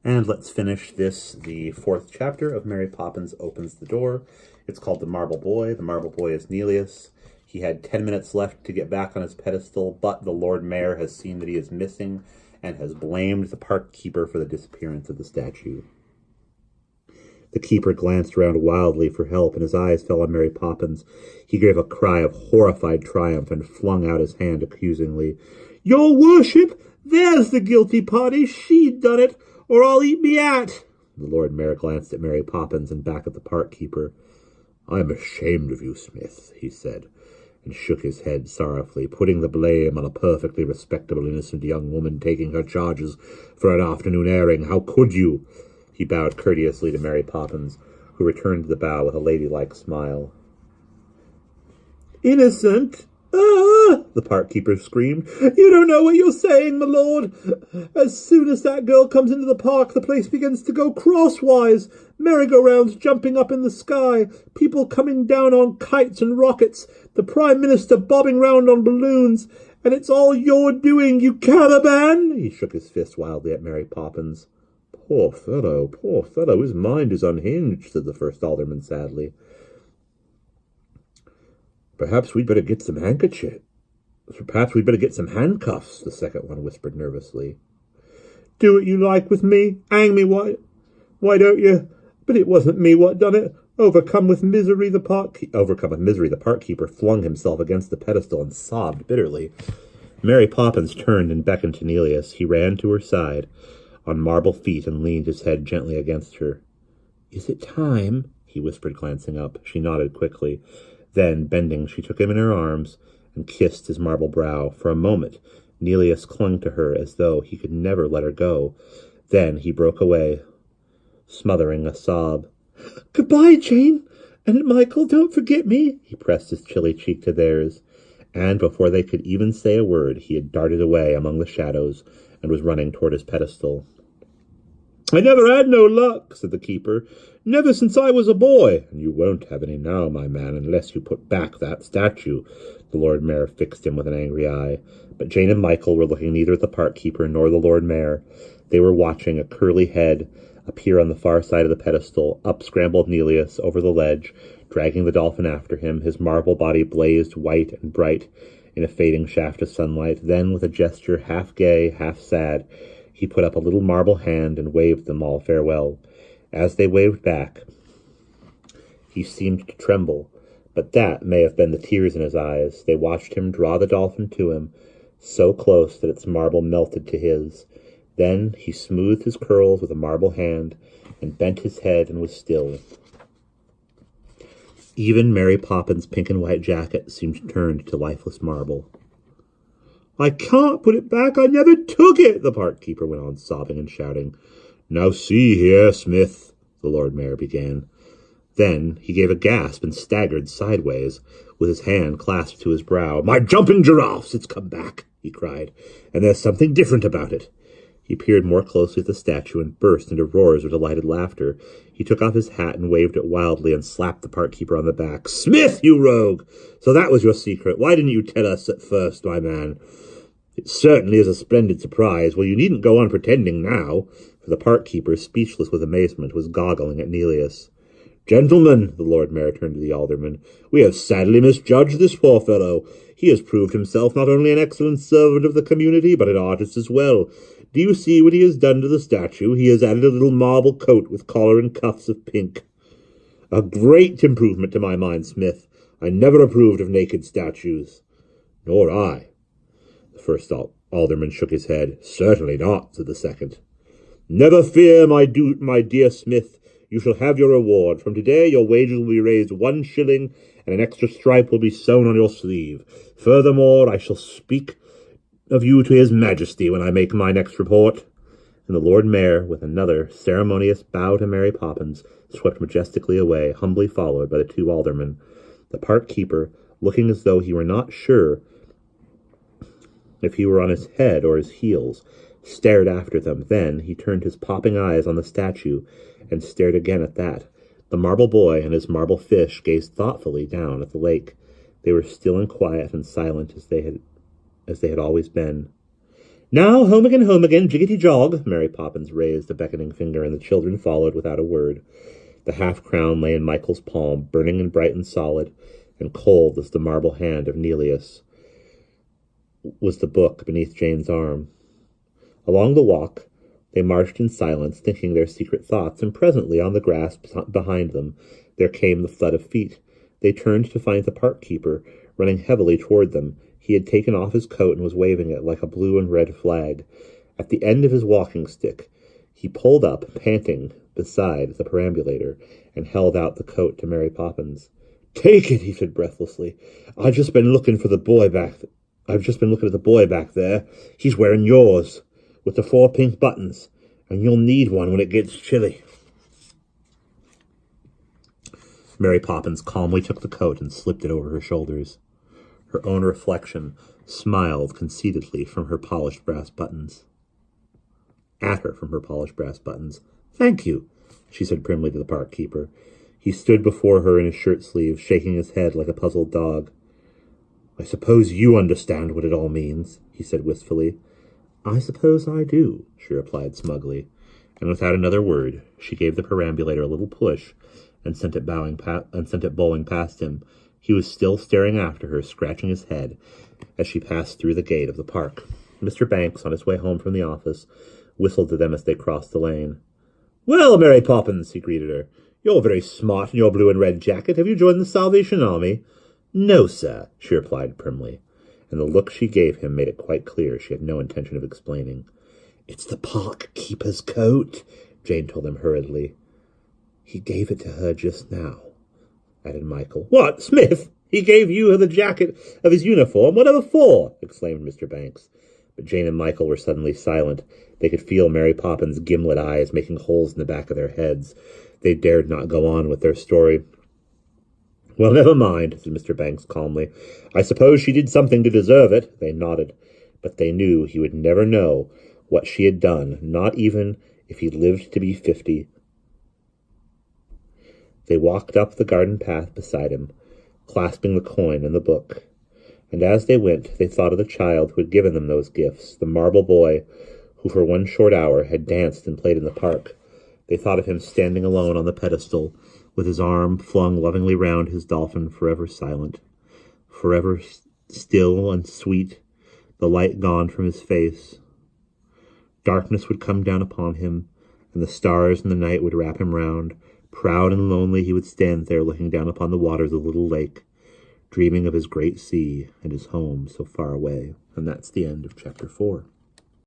And let's finish this, the fourth chapter of Mary Poppins Opens the Door. It's called The Marble Boy. The Marble Boy is Nelius. He had 10 minutes left to get back on his pedestal, but the Lord Mayor has seen that he is missing and has blamed the park keeper for the disappearance of the statue. The keeper glanced around wildly for help, and his eyes fell on Mary Poppins. He gave a cry of horrified triumph and flung out his hand accusingly. "Your worship, there's the guilty party. She done it, or I'll eat me at." The Lord Mayor glanced at Mary Poppins and back at the park keeper. "I'm ashamed of you, Smith," he said, and shook his head sorrowfully, putting the blame on a perfectly respectable, innocent young woman taking her charges for an afternoon airing. "How could you?" He bowed courteously to Mary Poppins, who returned the bow with a ladylike smile. "Innocent? Ah!" the park keeper screamed. "You don't know what you're saying, my lord. As soon as that girl comes into the park, the place begins to go crosswise. Merry-go-rounds jumping up in the sky, people coming down on kites and rockets, the Prime Minister bobbing round on balloons, and it's all your doing, you caravan!" He shook his fist wildly at Mary Poppins. Poor fellow, his mind is unhinged," said the first alderman sadly. Perhaps we'd better get some handcuffs, the second one whispered nervously. "Do what you like with me, hang me, why don't you? But it wasn't me what done it. Overcome with misery, the park keeper flung himself against the pedestal and sobbed bitterly. Mary Poppins turned and beckoned to Nelius. He ran to her side on marble feet and leaned his head gently against her. "Is it time?" he whispered, glancing up. She nodded quickly. Then, bending, she took him in her arms and kissed his marble brow. For a moment, Nelius clung to her as though he could never let her go. Then he broke away, smothering a sob. "Goodbye, Jane, and Michael, don't forget me." He pressed his chilly cheek to theirs, and before they could even say a word, he had darted away among the shadows and was running toward his pedestal. "I never had no luck," said the keeper. "Never since I was a boy." "And you won't have any now, my man, unless you put back that statue." The Lord Mayor fixed him with an angry eye. But Jane and Michael were looking neither at the park keeper nor the Lord Mayor. They were watching a curly head appear on the far side of the pedestal. Up scrambled Nelius over the ledge, dragging the dolphin after him. His marble body blazed white and bright in a fading shaft of sunlight. Then, with a gesture half gay, half sad, he put up a little marble hand and waved them all farewell. As they waved back, he seemed to tremble, but that may have been the tears in his eyes. They watched him draw the dolphin to him, so close that its marble melted to his. Then he smoothed his curls with a marble hand and bent his head and was still. Even Mary Poppins' pink and white jacket seemed turned to lifeless marble. "I can't put it back. I never took it," the park keeper went on, sobbing and shouting. "Now see here, Smith," the Lord Mayor began. Then he gave a gasp and staggered sideways, with his hand clasped to his brow. "My jumping giraffes, it's come back," he cried, "and there's something different about it." He peered more closely at the statue and burst into roars of delighted laughter. He took off his hat and waved it wildly and slapped the park keeper on the back. "Smith, you rogue! So that was your secret. Why didn't you tell us at first, my man? It certainly is a splendid surprise. Well, you needn't go on pretending now," for the park keeper, speechless with amazement, was goggling at Nelius. "Gentlemen," the Lord Mayor turned to the aldermen, "we have sadly misjudged this poor fellow. He has proved himself not only an excellent servant of the community, but an artist as well. Do you see what he has done to the statue? He has added a little marble coat with collar and cuffs of pink. A great improvement to my mind, Smith. I never approved of naked statues." "Nor I." The first alderman shook his head. "Certainly not," said the second. "Never fear, my dear Smith. You shall have your reward. From today your wages will be raised 1 shilling, and an extra stripe will be sewn on your sleeve. Furthermore, I shall speak of you to His Majesty when I make my next report." And the Lord Mayor, with another ceremonious bow to Mary Poppins, swept majestically away, humbly followed by the 2 aldermen. The park keeper, looking as though he were not sure if he were on his head or his heels, stared after them. Then he turned his popping eyes on the statue and stared again at that. The marble boy and his marble fish gazed thoughtfully down at the lake. They were still and quiet and silent as they had always been. Now, home again, jiggity jog. Mary Poppins raised a beckoning finger, and the children followed without a word. The half-crown lay in Michael's palm, burning and bright and solid, and cold as the marble hand of Neleus was the book beneath Jane's arm. Along the walk, they marched in silence, thinking their secret thoughts, and presently, on the grass behind them, there came the thud of feet. They turned to find the park keeper running heavily toward them. He had taken off his coat and was waving it like a blue and red flag. At the end of his walking stick, he pulled up, panting, beside the perambulator, and held out the coat to Mary Poppins. "Take it," he said breathlessly. I've just been looking at the boy back there. He's wearing yours, with the 4 pink buttons, and you'll need one when it gets chilly." Mary Poppins calmly took the coat and slipped it over her shoulders. Her own reflection smiled conceitedly from her polished brass buttons. "Thank you," she said primly to the park keeper. He stood before her in his shirt sleeves, shaking his head like a puzzled dog. "I suppose you understand what it all means," he said wistfully. "I suppose I do," she replied smugly, and without another word she gave the perambulator a little push and sent it bowling past him. He was still staring after her, scratching his head, as she passed through the gate of the park. Mr. Banks, on his way home from the office, whistled to them as they crossed the lane. "Well, Mary Poppins," he greeted her, "you're very smart in your blue and red jacket. Have you joined the Salvation Army?" "No, sir," she replied primly, and the look she gave him made it quite clear she had no intention of explaining. "It's the park keeper's coat," Jane told him hurriedly. "He gave it to her just now," added Michael. "What, Smith? He gave you the jacket of his uniform? Whatever for?" exclaimed Mr. Banks. But Jane and Michael were suddenly silent. They could feel Mary Poppins' gimlet eyes making holes in the back of their heads. They dared not go on with their story. "Well, never mind," said Mr. Banks calmly. "I suppose she did something to deserve it." They nodded, but they knew he would never know what she had done, not even if he lived to be 50. They walked up the garden path beside him, clasping the coin and the book. And as they went, they thought of the child who had given them those gifts, the marble boy who for one short hour had danced and played in the park. They thought of him standing alone on the pedestal, with his arm flung lovingly round his dolphin, forever silent, forever still and sweet, the light gone from his face. Darkness would come down upon him, and the stars in the night would wrap him round. Proud and lonely he would stand there, looking down upon the waters of the little lake, dreaming of his great sea and his home so far away. And that's the end of chapter 4.